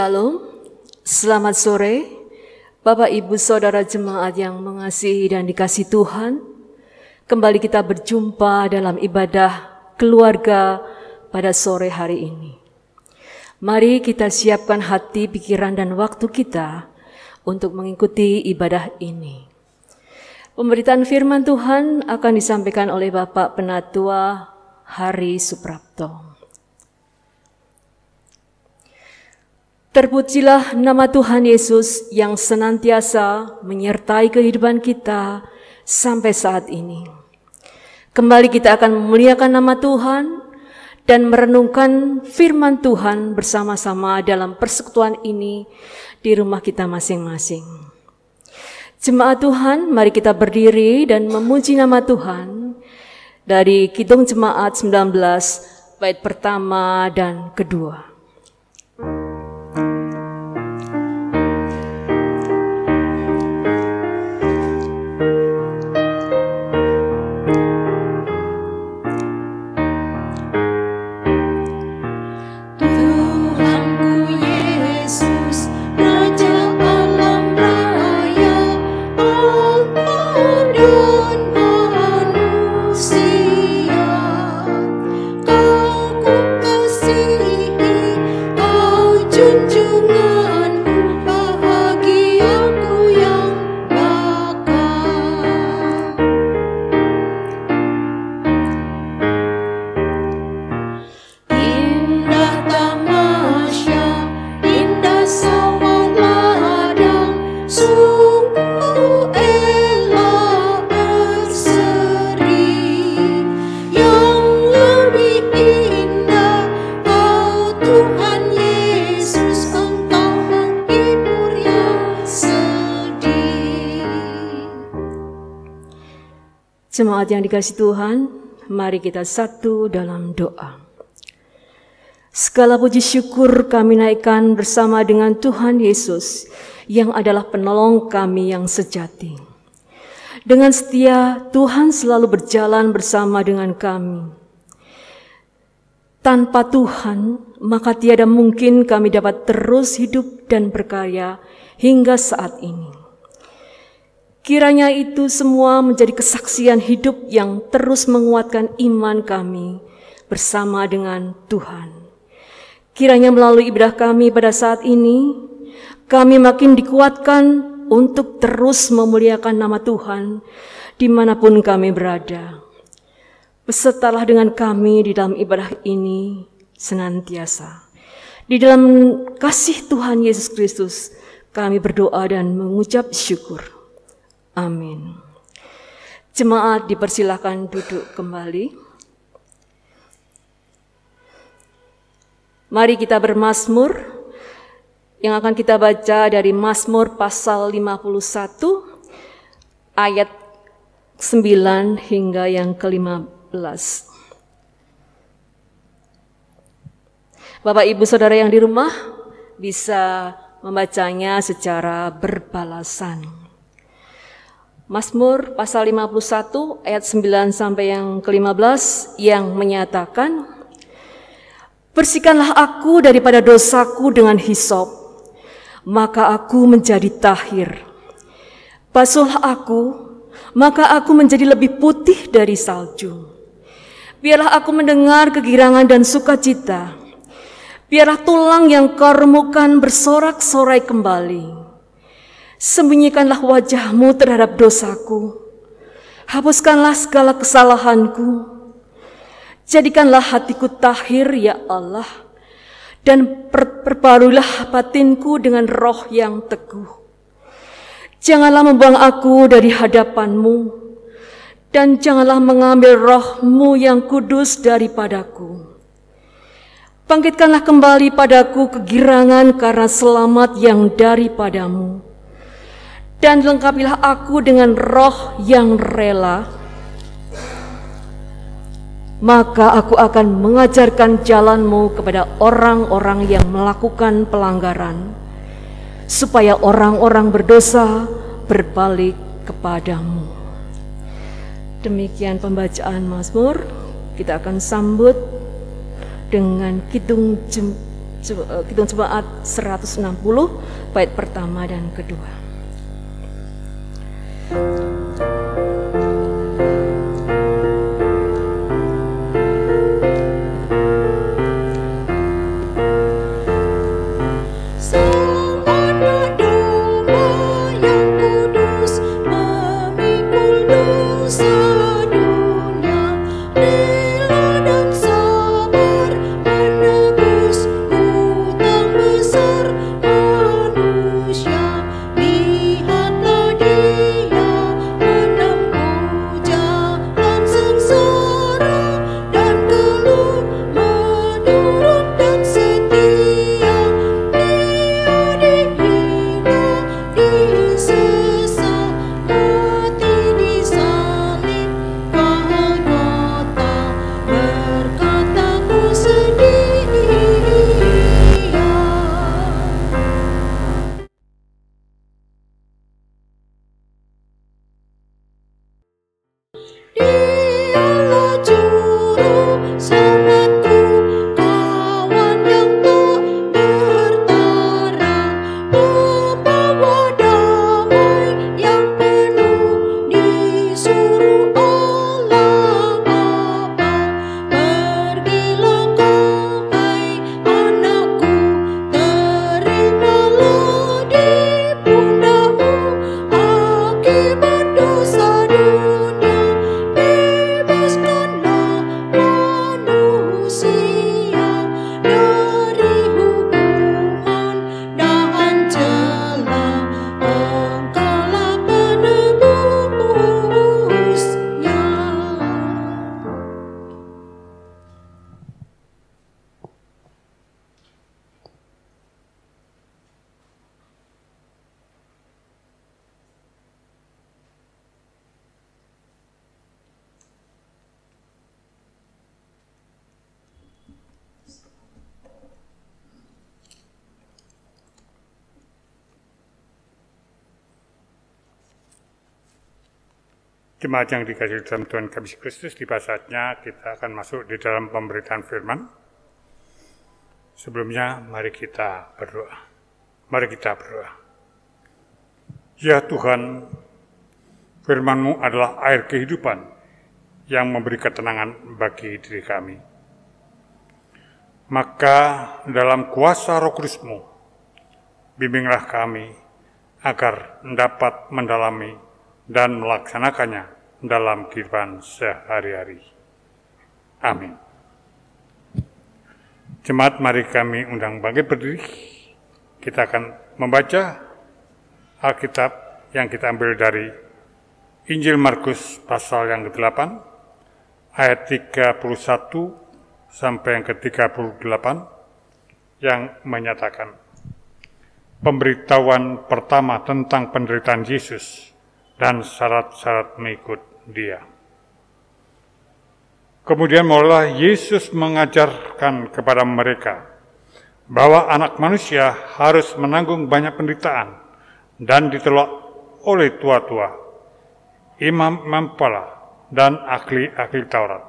Shalom, selamat sore Bapak Ibu Saudara Jemaat yang mengasihi dan dikasihi Tuhan. Kembali kita berjumpa dalam ibadah keluarga pada sore hari ini. Mari kita siapkan hati, pikiran, dan waktu kita untuk mengikuti ibadah ini. Pemberitaan firman Tuhan akan disampaikan oleh Bapak Penatua Hari Suprapto. Terpujilah nama Tuhan Yesus yang senantiasa menyertai kehidupan kita sampai saat ini. Kembali kita akan memuliakan nama Tuhan dan merenungkan firman Tuhan bersama-sama dalam persekutuan ini di rumah kita masing-masing. Jemaat Tuhan, mari kita berdiri dan memuji nama Tuhan dari Kidung Jemaat 19 bait pertama dan kedua. Jemaat yang dikasihi Tuhan, mari kita satu dalam doa. Segala puji syukur kami naikkan bersama dengan Tuhan Yesus yang adalah penolong kami yang sejati. Dengan setia, Tuhan selalu berjalan bersama dengan kami. Tanpa Tuhan, maka tiada mungkin kami dapat terus hidup dan berkarya hingga saat ini. Kiranya itu semua menjadi kesaksian hidup yang terus menguatkan iman kami bersama dengan Tuhan. Kiranya melalui ibadah kami pada saat ini, kami makin dikuatkan untuk terus memuliakan nama Tuhan dimanapun kami berada. Besertalah dengan kami di dalam ibadah ini senantiasa. Di dalam kasih Tuhan Yesus Kristus, kami berdoa dan mengucap syukur. Amin. Jemaat dipersilakan duduk kembali. Mari kita bermazmur yang akan kita baca dari Mazmur pasal 51 ayat 9 hingga yang ke-15. Bapak Ibu Saudara yang di rumah bisa membacanya secara berbalasan. Mazmur pasal 51 ayat 9 sampai yang ke-15 yang menyatakan, "Bersihkanlah aku daripada dosaku dengan hisop, maka aku menjadi tahir. Basuhlah aku, maka aku menjadi lebih putih dari salju. Biarlah aku mendengar kegirangan dan sukacita. Biarlah tulang yang kau remukan bersorak-sorai kembali. Sembunyikanlah wajahmu terhadap dosaku. Hapuskanlah segala kesalahanku. Jadikanlah hatiku tahir, ya Allah, dan perbaruilah batinku dengan roh yang teguh. Janganlah membuang aku dari hadapanmu, dan janganlah mengambil rohmu yang kudus daripadaku. Bangkitkanlah kembali padaku kegirangan karena selamat yang daripadamu. Dan lengkapilah aku dengan roh yang rela, maka aku akan mengajarkan jalanmu kepada orang-orang yang melakukan pelanggaran, supaya orang-orang berdosa berbalik kepadamu." Demikian pembacaan Mazmur. Kita akan sambut dengan Kidung Kidung Jemaat 160 bait pertama dan kedua. Jemaat yang dikasihi dalam Tuhan kami Yesus Kristus, tiba saatnya kita akan masuk di dalam pemberitaan firman. Sebelumnya, mari kita berdoa. Mari kita berdoa. Ya Tuhan, firman-Mu adalah air kehidupan yang memberi ketenangan bagi diri kami. Maka dalam kuasa Roh Kudus-Mu, bimbinglah kami agar dapat mendalami dan melaksanakannya dalam kehidupan sehari-hari. Amin. Jemaat, mari kami undang bangkit berdiri. Kita akan membaca Alkitab yang kita ambil dari Injil Markus pasal yang ke-8, ayat 31 sampai yang ke-38, yang menyatakan pemberitahuan pertama tentang penderitaan Yesus dan syarat-syarat mengikut Dia. Kemudian mulailah Yesus mengajarkan kepada mereka bahwa anak manusia harus menanggung banyak penderitaan dan ditolak oleh tua-tua, imam-imam kepala, dan ahli-ahli Taurat,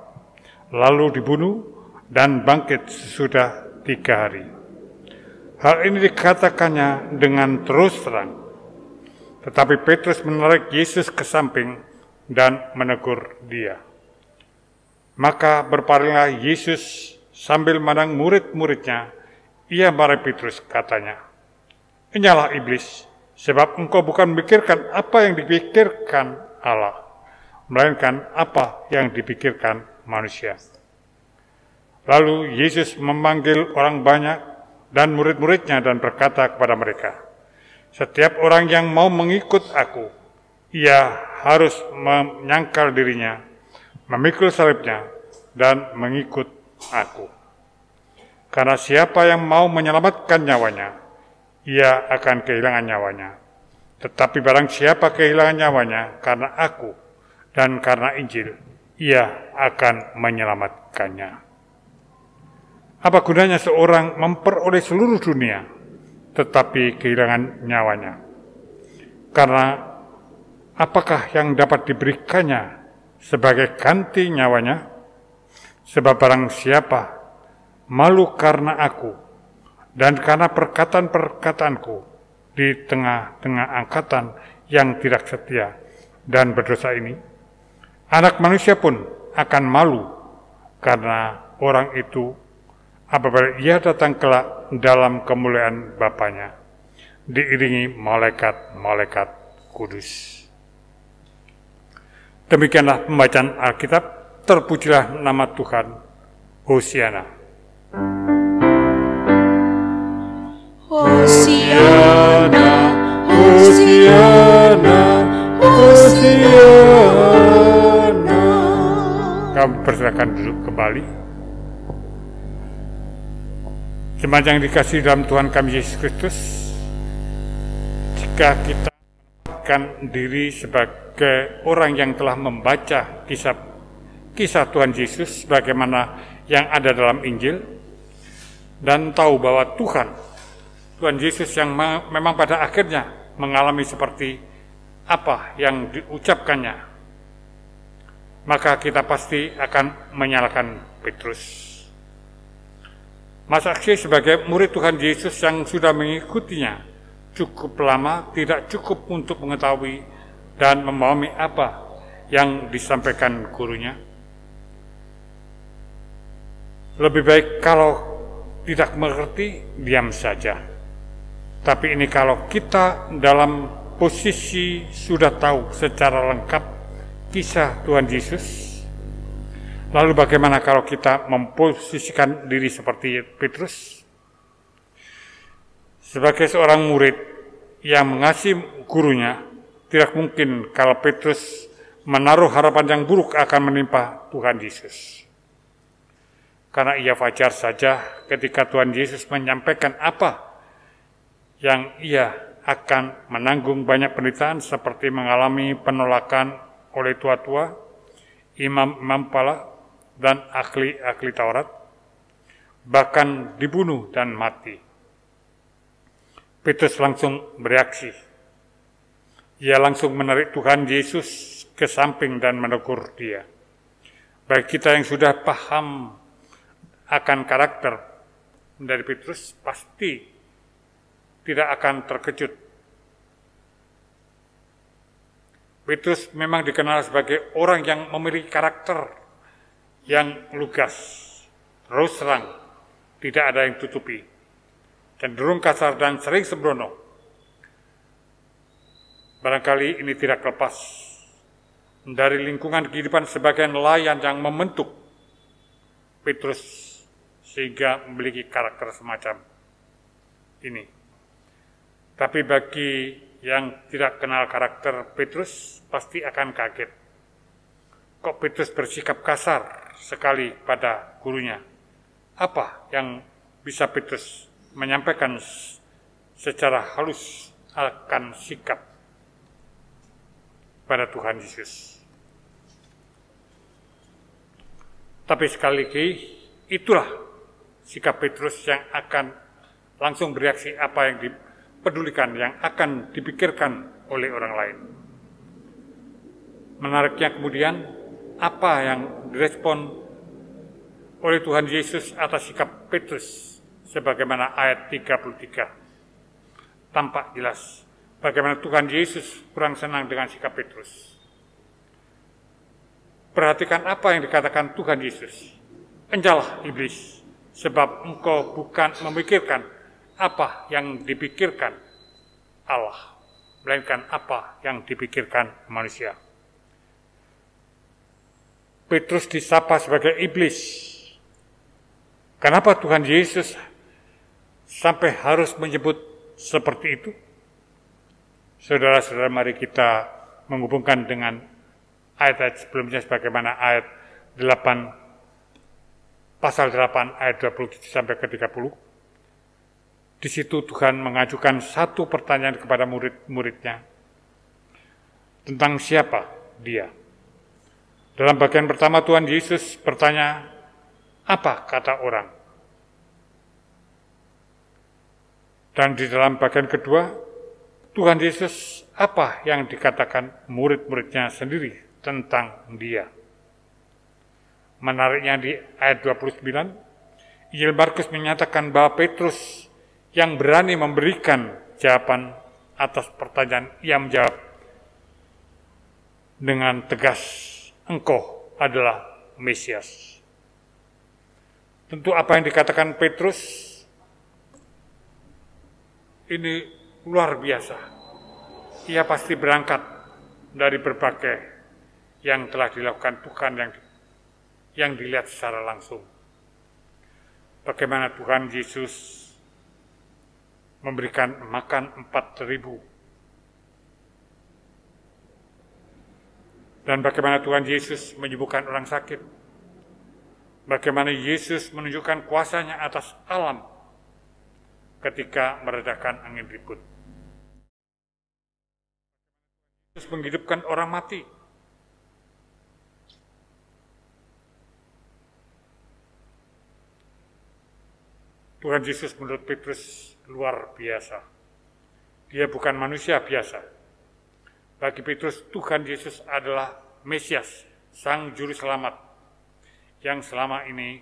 lalu dibunuh dan bangkit sesudah 3 hari. Hal ini dikatakannya dengan terus terang. Tetapi Petrus menarik Yesus ke samping dan menegur dia. Maka berpalinglah Yesus sambil memandang murid-muridnya. Ia marahi Petrus, katanya, "Inyalah iblis, sebab engkau bukan memikirkan apa yang dipikirkan Allah, melainkan apa yang dipikirkan manusia." Lalu Yesus memanggil orang banyak dan murid-muridnya dan berkata kepada mereka, "Setiap orang yang mau mengikut aku, ia harus menyangkal dirinya, memikul salibnya, dan mengikut aku. Karena siapa yang mau menyelamatkan nyawanya, ia akan kehilangan nyawanya. Tetapi barang siapa kehilangan nyawanya karena aku dan karena Injil, ia akan menyelamatkannya. Apa gunanya seorang memperoleh seluruh dunia, tetapi kehilangan nyawanya? Karena apakah yang dapat diberikannya sebagai ganti nyawanya? Sebab barang siapa malu karena aku Dan karena perkataan-perkataanku di tengah-tengah angkatan yang tidak setia dan berdosa ini, Anak Manusia pun akan malu karena orang itu apabila ia datang kelak dalam kemuliaan Bapanya, diiringi malaikat-malaikat kudus. Demikianlah pembacaan Alkitab. Terpujilah nama Tuhan. Hosiana. Hosiana, Hosiana, Hosiana. Kami persilakan duduk kembali. Jemaat yang dikasihi dalam Tuhan kami Yesus Kristus, jika kita menempatkan diri sebagai orang yang telah membaca kisah Tuhan Yesus bagaimana yang ada dalam Injil, dan tahu bahwa Tuhan Yesus yang memang pada akhirnya mengalami seperti apa yang diucapkannya, maka kita pasti akan menyalahkan Petrus. Mas Aksy sebagai murid Tuhan Yesus yang sudah mengikutinya cukup lama tidak cukup untuk mengetahui dan memahami apa yang disampaikan gurunya. Lebih baik kalau tidak mengerti, diam saja. Tapi ini kalau kita dalam posisi sudah tahu secara lengkap kisah Tuhan Yesus, lalu bagaimana kalau kita memposisikan diri seperti Petrus? Sebagai seorang murid yang mengasihi gurunya, tidak mungkin kalau Petrus menaruh harapan yang buruk akan menimpa Tuhan Yesus. Karena ia wajar saja ketika Tuhan Yesus menyampaikan apa yang ia akan menanggung banyak penderitaan seperti mengalami penolakan oleh tua-tua, imam-imam kepala, dan ahli-ahli Taurat, bahkan dibunuh dan mati. Petrus langsung bereaksi. Ia langsung menarik Tuhan Yesus ke samping dan menegur dia. Bagi kita yang sudah paham akan karakter dari Petrus, pasti tidak akan terkejut. Petrus memang dikenal sebagai orang yang memiliki karakter yang lugas, terus terang, tidak ada yang tutupi, cenderung kasar dan sering sembrono. Barangkali ini tidak lepas dari lingkungan kehidupan sebagai nelayan yang membentuk Petrus sehingga memiliki karakter semacam ini. Tapi bagi yang tidak kenal karakter Petrus, pasti akan kaget. Kok Petrus bersikap kasar sekali pada gurunya? Apa yang bisa Petrus menyampaikan secara halus akan sikap pada Tuhan Yesus? Tapi sekali lagi, itulah sikap Petrus yang akan langsung bereaksi apa yang dipedulikan, yang akan dipikirkan oleh orang lain. Menariknya kemudian, apa yang direspon oleh Tuhan Yesus atas sikap Petrus, sebagaimana ayat 33. Tampak jelas bagaimana Tuhan Yesus kurang senang dengan sikap Petrus. Perhatikan apa yang dikatakan Tuhan Yesus. Enjalah iblis, sebab engkau bukan memikirkan apa yang dipikirkan Allah, melainkan apa yang dipikirkan manusia. Petrus disapa sebagai iblis. Kenapa Tuhan Yesus sampai harus menyebut seperti itu? Saudara-saudara, mari kita menghubungkan dengan ayat-ayat sebelumnya sebagaimana ayat 8, pasal 8 ayat 27 sampai ke 30. Di situ Tuhan mengajukan satu pertanyaan kepada murid-muridnya tentang siapa dia. Dalam bagian pertama Tuhan Yesus bertanya, apa kata orang? Dan di dalam bagian kedua, Tuhan Yesus apa yang dikatakan murid-muridnya sendiri tentang dia. Menariknya di ayat 29, Injil Markus menyatakan bahwa Petrus yang berani memberikan jawaban atas pertanyaan. Ia menjawab dengan tegas, "Engkau adalah Mesias." Tentu apa yang dikatakan Petrus ini luar biasa. Ia pasti berangkat dari berbagai yang telah dilakukan Tuhan yang dilihat secara langsung. Bagaimana Tuhan Yesus memberikan makan 4.000. Dan bagaimana Tuhan Yesus menyembuhkan orang sakit. Bagaimana Yesus menunjukkan kuasanya atas alam ketika meredakan angin ribut. Yesus menghidupkan orang mati. Tuhan Yesus menurut Petrus luar biasa. Dia bukan manusia biasa. Bagi Petrus, Tuhan Yesus adalah Mesias, Sang Juru Selamat, yang selama ini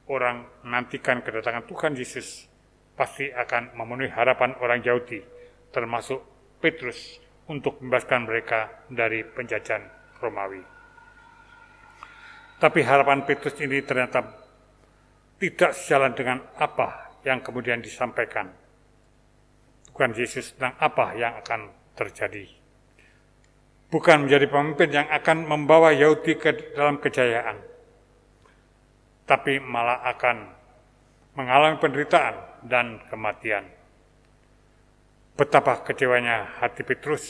orang menantikan kedatangan Tuhan Yesus pasti akan memenuhi harapan orang Yahudi, termasuk Petrus, untuk membebaskan mereka dari penjajahan Romawi. Tapi harapan Petrus ini ternyata tidak sejalan dengan apa yang kemudian disampaikan Tuhan Yesus tentang apa yang akan terjadi. Bukan menjadi pemimpin yang akan membawa Yahudi ke dalam kejayaan, tapi malah akan mengalami penderitaan dan kematian. Betapa kecewanya hati Petrus,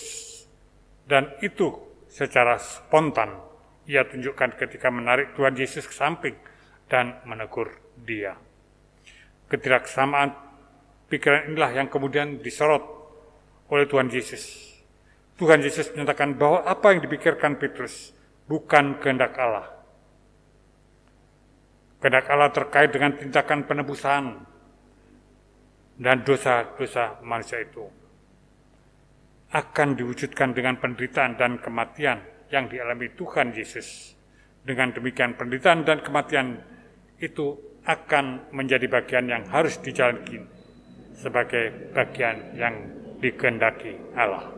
dan itu secara spontan ia tunjukkan ketika menarik Tuhan Yesus ke samping dan menegur dia. Ketidaksamaan pikiran inilah yang kemudian disorot oleh Tuhan Yesus. Tuhan Yesus menyatakan bahwa apa yang dipikirkan Petrus bukan kehendak Allah. Kehendak Allah terkait dengan tindakan penebusan dan dosa-dosa manusia itu akan diwujudkan dengan penderitaan dan kematian yang dialami Tuhan Yesus. Dengan demikian penderitaan dan kematian itu akan menjadi bagian yang harus dijalani sebagai bagian yang dikehendaki Allah.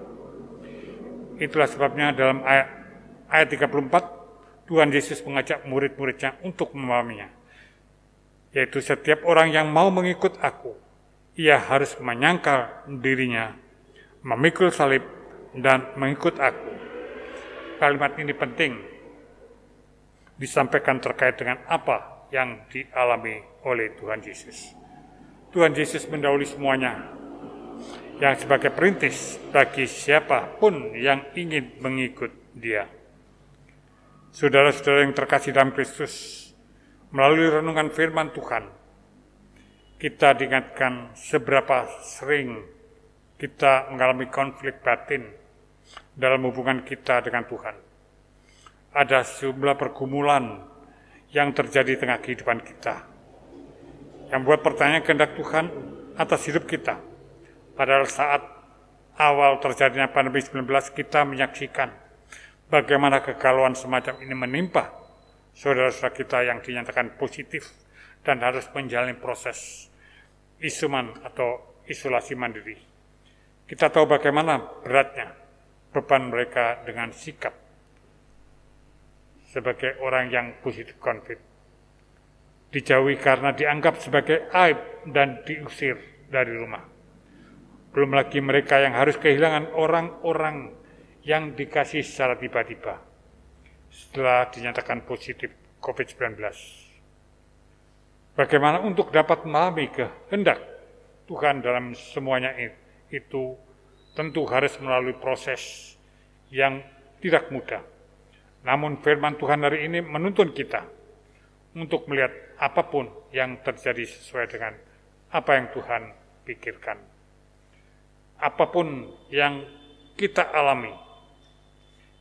Itulah sebabnya dalam ayat 34, Tuhan Yesus mengajak murid-muridnya untuk memahaminya. Yaitu setiap orang yang mau mengikut aku, ia harus menyangkal dirinya, memikul salib, dan mengikut aku. Kalimat ini penting disampaikan terkait dengan apa yang dialami oleh Tuhan Yesus. Tuhan Yesus mendahului semuanya, yang sebagai perintis bagi siapapun yang ingin mengikut dia. Saudara-saudara yang terkasih dalam Kristus, melalui renungan firman Tuhan, kita diingatkan seberapa sering kita mengalami konflik batin dalam hubungan kita dengan Tuhan. Ada sejumlah pergumulan yang terjadi di tengah kehidupan kita, yang membuat pertanyaan kehendak Tuhan atas hidup kita. Padahal saat awal terjadinya pandemi 19, kita menyaksikan bagaimana kegalauan semacam ini menimpa saudara-saudara kita yang dinyatakan positif dan harus menjalani proses isoman atau isolasi mandiri. Kita tahu bagaimana beratnya beban mereka dengan sikap sebagai orang yang positif COVID. Dijauhi karena dianggap sebagai aib dan diusir dari rumah. Belum lagi mereka yang harus kehilangan orang-orang yang dikasih secara tiba-tiba setelah dinyatakan positif COVID-19. Bagaimana untuk dapat memahami kehendak Tuhan dalam semuanya itu tentu harus melalui proses yang tidak mudah. Namun firman Tuhan hari ini menuntun kita untuk melihat apapun yang terjadi sesuai dengan apa yang Tuhan pikirkan. Apapun yang kita alami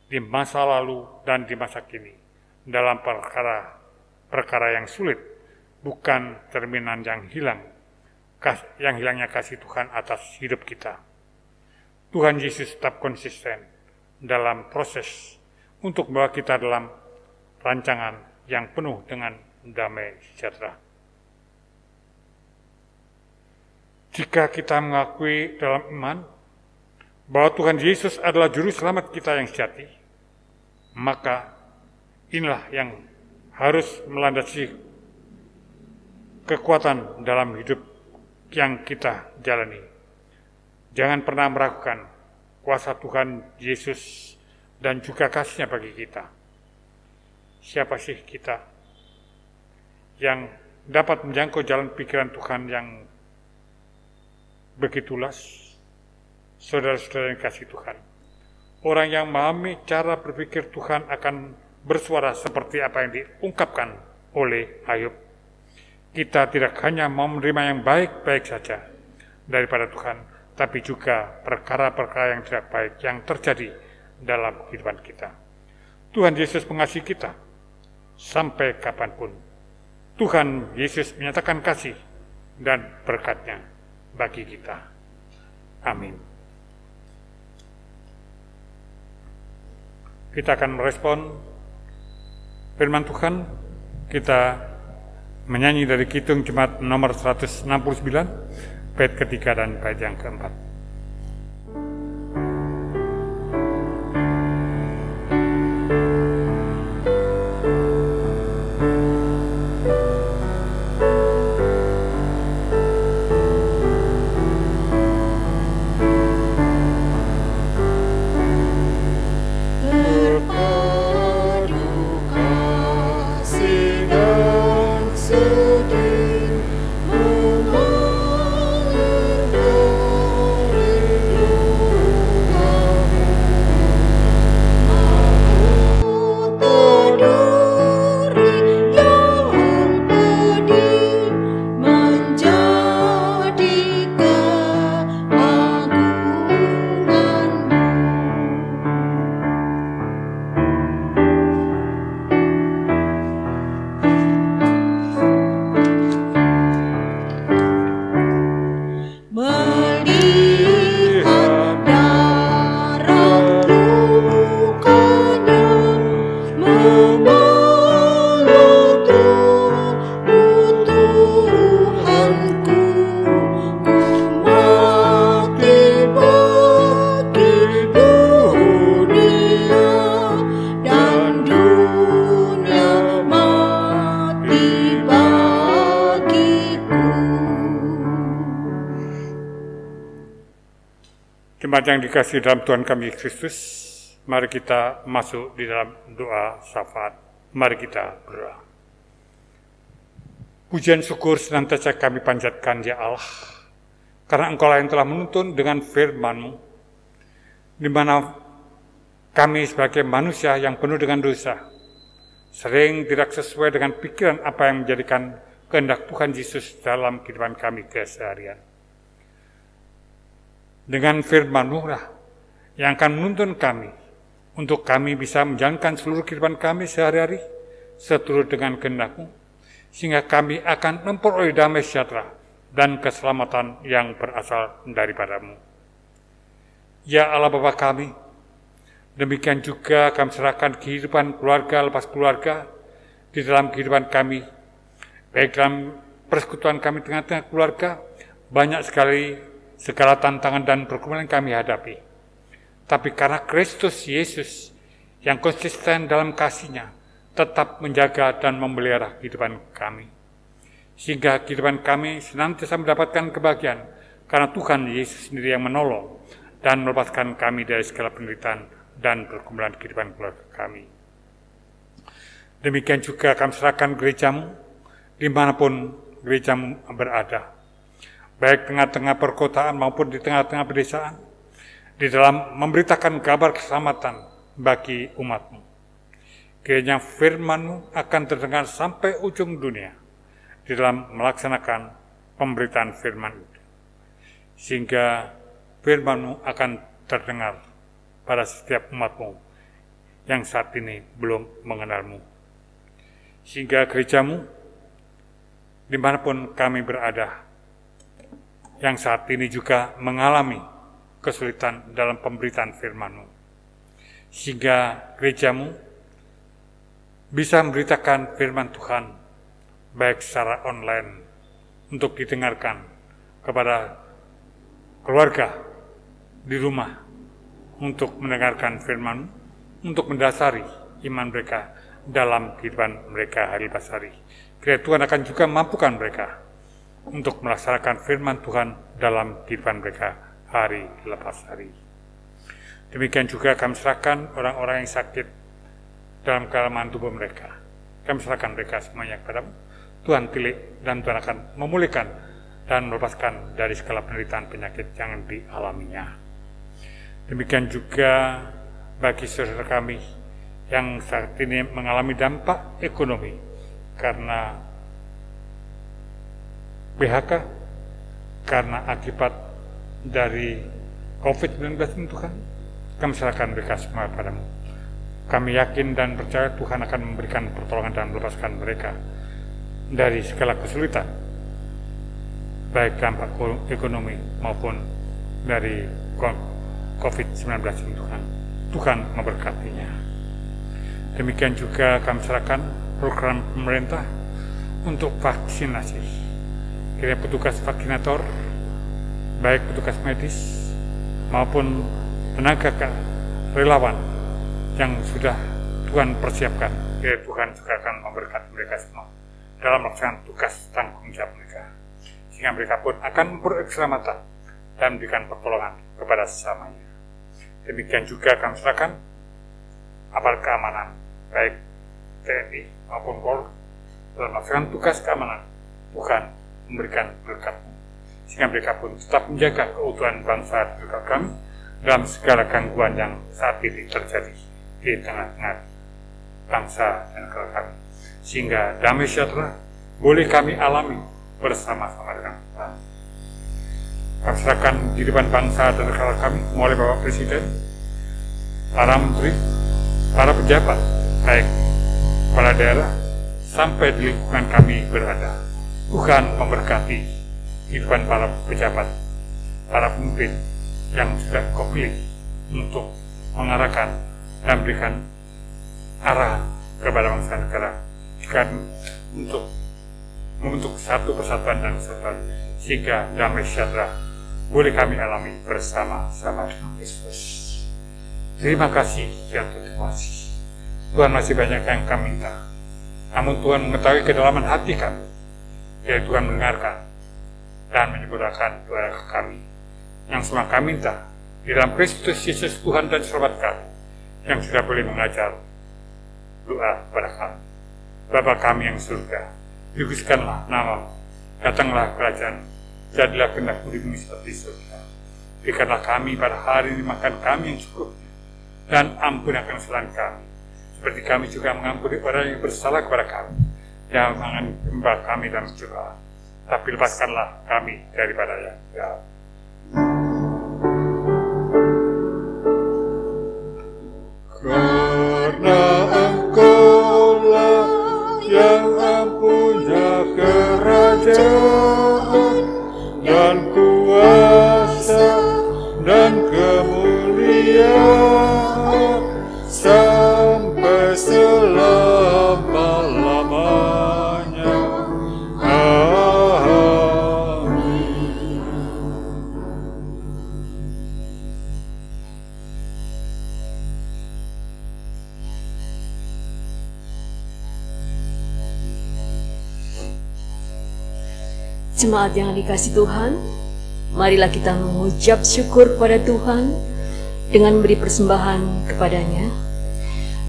di masa lalu dan di masa kini dalam perkara yang sulit, bukan cerminan yang hilangnya kasih Tuhan atas hidup kita. Tuhan Yesus tetap konsisten dalam proses untuk membawa kita dalam rancangan yang penuh dengan damai sejahtera. Jika kita mengakui dalam iman bahwa Tuhan Yesus adalah juru selamat kita yang sejati, maka inilah yang harus melandasi kekuatan dalam hidup yang kita jalani. Jangan pernah meragukan kuasa Tuhan Yesus dan juga kasih-Nya bagi kita. Siapa sih kita yang dapat menjangkau jalan pikiran Tuhan yang begitu luas? Saudara-saudara yang kasih Tuhan, orang yang memahami cara berpikir Tuhan akan bersuara seperti apa yang diungkapkan oleh Ayub. Kita tidak hanya mau menerima yang baik-baik saja daripada Tuhan, tapi juga perkara-perkara yang tidak baik yang terjadi dalam kehidupan kita. Tuhan Yesus mengasihi kita sampai kapanpun. Tuhan Yesus menyatakan kasih dan berkat-Nya bagi kita. Amin. Kita akan merespon firman Tuhan. Kita menyanyi dari Kidung Jemaat nomor 169, bait ketiga dan bait yang keempat. Jemaat yang dikasihi dalam Tuhan kami Kristus, mari kita masuk di dalam doa syafaat. Mari kita berdoa. Pujian syukur senantiasa kami panjatkan ya Allah, karena Engkau lah yang telah menuntun dengan firman-Mu, di mana kami sebagai manusia yang penuh dengan dosa, sering tidak sesuai dengan pikiran apa yang menjadikan kehendak Tuhan Yesus dalam kehidupan kami keseharian. Dengan firman-Mu lah yang akan menuntun kami untuk kami bisa menjalankan seluruh kehidupan kami sehari-hari seturut dengan kehendak-Mu, sehingga kami akan memperoleh damai sejahtera dan keselamatan yang berasal daripada-Mu. Ya Allah Bapa kami, demikian juga kami serahkan kehidupan keluarga lepas keluarga di dalam kehidupan kami, baik dalam persekutuan kami tengah-tengah keluarga, banyak sekali segala tantangan dan pergumulan kami hadapi. Tapi karena Kristus Yesus yang konsisten dalam kasih-Nya tetap menjaga dan memelihara kehidupan kami, sehingga kehidupan kami senantiasa mendapatkan kebahagiaan karena Tuhan Yesus sendiri yang menolong dan melepaskan kami dari segala penderitaan dan pergumulan kehidupan keluarga kami. Demikian juga kami serahkan gereja-Mu dimanapun gereja-Mu berada, baik tengah-tengah perkotaan maupun di tengah-tengah pedesaan, di dalam memberitakan kabar keselamatan bagi umat-Mu. Kiranya firman-Mu akan terdengar sampai ujung dunia di dalam melaksanakan pemberitaan firman itu, sehingga firman-Mu akan terdengar pada setiap umat-Mu yang saat ini belum mengenal-Mu, sehingga gereja-Mu dimanapun kami berada, yang saat ini juga mengalami kesulitan dalam pemberitaan firman-Mu, sehingga gereja-Mu bisa memberitakan firman Tuhan baik secara online untuk didengarkan kepada keluarga di rumah untuk mendengarkan firman, untuk mendasari iman mereka dalam kehidupan mereka hari lepas hari. Kiranya Tuhan akan juga mampukan mereka untuk melaksanakan firman Tuhan dalam kehidupan mereka hari lepas hari. Demikian juga kami serahkan orang-orang yang sakit dalam kelemahan tubuh mereka. Kami serahkan mereka semuanya kepada Tuhan pilih, dan Tuhan akan memulihkan dan melepaskan dari segala penderitaan penyakit yang dialaminya. Demikian juga bagi saudara kami yang saat ini mengalami dampak ekonomi karena PHK, karena akibat dari COVID-19 ini Tuhan, kami serahkan mereka semua padamu. Kami yakin dan percaya Tuhan akan memberikan pertolongan dan melepaskan mereka dari segala kesulitan, baik dampak ekonomi maupun dari COVID-19 ini Tuhan. Tuhan memberkatinya. Demikian juga kami serahkan program pemerintah untuk vaksinasi. Kiranya petugas vaksinator, baik petugas medis maupun tenaga relawan yang sudah Tuhan persiapkan, kiranya Tuhan juga akan memberkati mereka semua dalam melaksanakan tugas tanggung jawab mereka, sehingga mereka pun akan berkeselamatan dan memberikan pertolongan kepada sesamanya. Demikian juga kami serahkan aparat keamanan, baik TNI maupun Polri, dalam melaksanakan tugas keamanan. Tuhan memberikan berkat-Mu, sehingga mereka pun tetap menjaga keutuhan bangsa dan negara kami dalam segala gangguan yang saat ini terjadi di tengah-tengah bangsa dan negara kami, sehingga damai sejahtera boleh kami alami bersama-sama dengan Tuhan. Kami serahkan kehidupan bangsa dan negara kami, mulai Bapak Presiden, para menteri, para pejabat, baik kepala daerah sampai di lingkungan kami berada. Tuhan memberkati kehidupan para pejabat, para pemimpin yang sudah Kau pilih untuk mengarahkan dan memberikan arah kepada bangsa negara, kan untuk membentuk satu persatuan dan kesatuan, sehingga damai sejahtera boleh kami alami bersama-sama dengan Yesus. Terima kasih yang terima kasih. Tuhan masih banyak yang kami minta, namun Tuhan mengetahui kedalaman hati kami. Ya Tuhan mendengarkan dan menyempurnakan doa kami yang semua kami minta di dalam Kristus Yesus Tuhan dan Selamat kami, yang sudah boleh mengajar doa kepada kami. Bapa kami yang surga, dikuduskanlah nama, datanglah kerajaan, jadilah kehendak-Mu di bumi seperti surga. Berikanlah kami pada hari ini makan kami yang cukup, dan ampuni akan kesalahan kami, seperti kami juga mengampuni orang yang bersalah kepada kami. Jangan membawa kami dalam cobaan, tapi lepaskanlah kami daripada yang jahat. Karena Engkau-lah yang mempunya kerajaan dan kuasa dan kemuliaan sampai selama-lamanya. Amin. Jemaat yang dikasihi Tuhan, marilah kita mengucap syukur kepada Tuhan dengan beri persembahan kepadanya.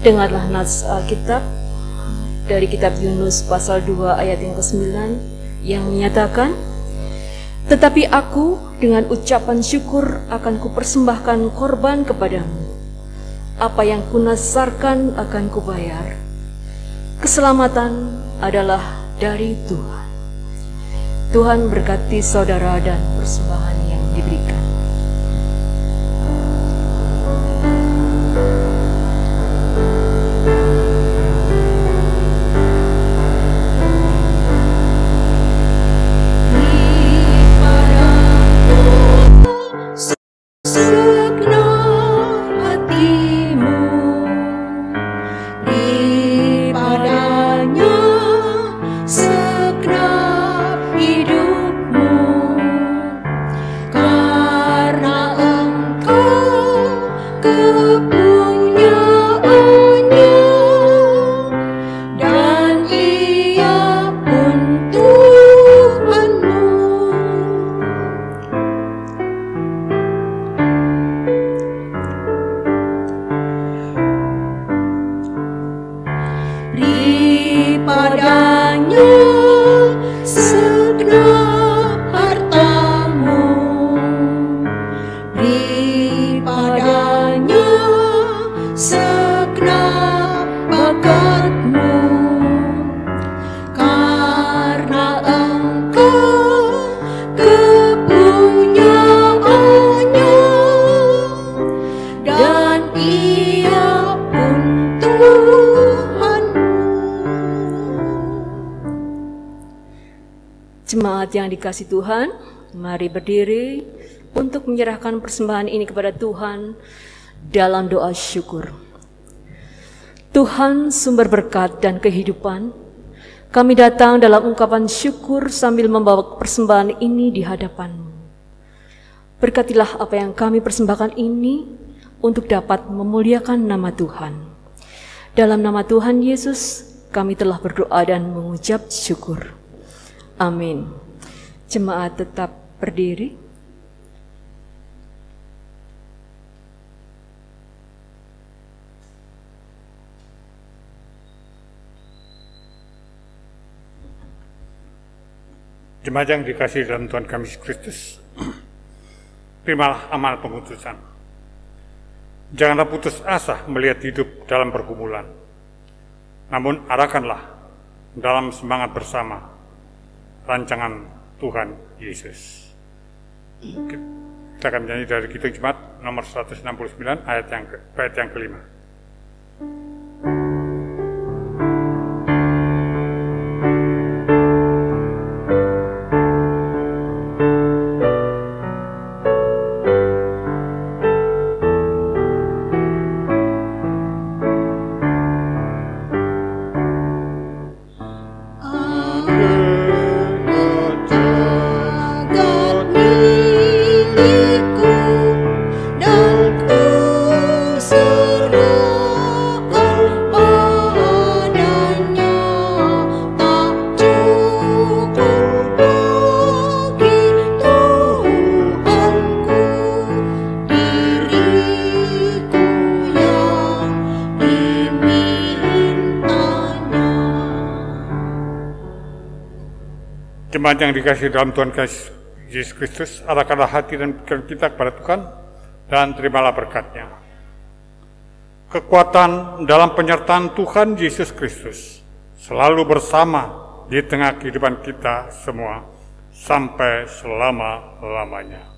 Dengarlah nats Alkitab dari kitab Yunus pasal 2 ayat yang ke-9 yang menyatakan, "Tetapi aku dengan ucapan syukur akan kupersembahkan korban kepadamu. Apa yang kunasarkan akan kubayar. Keselamatan adalah dari Tuhan." Tuhan berkati saudara dan persembahan yang diberikan. Kau Jemaat yang dikasihi Tuhan, mari berdiri untuk menyerahkan persembahan ini kepada Tuhan dalam doa syukur. Tuhan, sumber berkat dan kehidupan, kami datang dalam ungkapan syukur sambil membawa persembahan ini di hadapan-Mu. Berkatilah apa yang kami persembahkan ini untuk dapat memuliakan nama Tuhan. Dalam nama Tuhan Yesus, kami telah berdoa dan mengucap syukur. Amin. Jemaat tetap berdiri. Jemaat yang dikasihi dalam Tuhan kami Yesus Kristus, terimalah amal pengutusan. Janganlah putus asa melihat hidup dalam pergumulan, namun arahkanlah dalam semangat bersama rancangan Tuhan Yesus. Kita akan menyanyi dari Kidung Jemaat nomor 169 bait yang kelima. Jemaat yang dikasihi dalam Tuhan Yesus Kristus, arahkanlah hati dan pikiran kita kepada Tuhan dan terimalah berkat-Nya. Kekuatan dalam penyertaan Tuhan Yesus Kristus selalu bersama di tengah kehidupan kita semua sampai selama-lamanya.